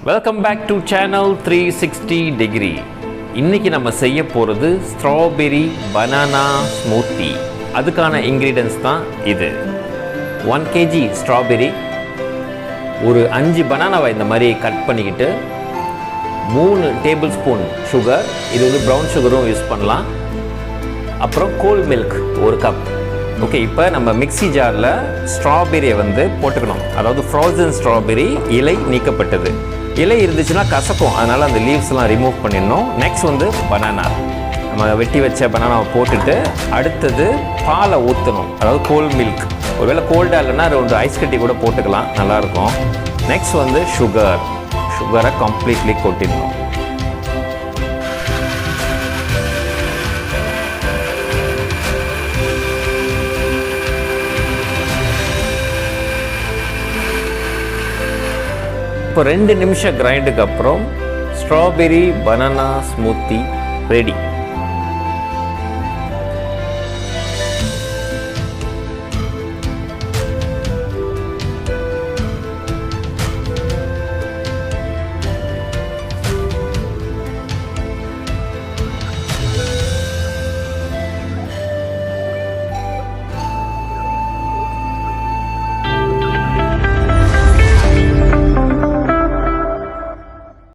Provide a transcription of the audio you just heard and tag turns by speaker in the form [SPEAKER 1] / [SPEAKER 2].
[SPEAKER 1] Welcome back to channel 360 degree. இன்னைக்கு நம்ம செய்ய போகிறது ஸ்ட்ராபெரி பனானா ஸ்மூத்தி. அதுக்கான இன்க்ரீடியன்ஸ் தான் இது. 1 kg ஸ்ட்ராபெரி, ஒரு 5 பனானாவை இந்த மாதிரி கட் பண்ணிக்கிட்டு, 3 டேபிள் ஸ்பூன் சுகர், இது வந்து ப்ரௌன் சுகரும் யூஸ் பண்ணலாம். அப்புறம் கோல்ட் மில்க் 1 கப். ஓகே, இப்போ நம்ம மிக்ஸி ஜாரில் ஸ்ட்ராபெரியை வந்து போட்டுக்கணும். அதாவது ஃப்ரோசன் ஸ்ட்ராபெரி, இலை நீக்கப்பட்டது. இலை இருந்துச்சுன்னா கசக்கும், அதனால் அந்த லீவ்ஸ்லாம் ரிமூவ் பண்ணிடணும். நெக்ஸ்ட் வந்து பனானா, நம்ம வெட்டி வச்ச பனானாவை போட்டுட்டு அடுத்தது பாலை ஊற்றணும். அதாவது கோல்ட் மில்க், ஒருவேளை கோல்டாக இல்லைன்னா 2 ஐஸ் கட்டி கூட போட்டுக்கலாம், நல்லாயிருக்கும். நெக்ஸ்ட் வந்து சுகரை கம்ப்ளீட்லி கொட்டிடணும். இப்போ 2 நிமிஷம் கிரைண்டுக்கு அப்புறம் ஸ்ட்ராபெரி பனானா ஸ்மூத்தி ரெடி.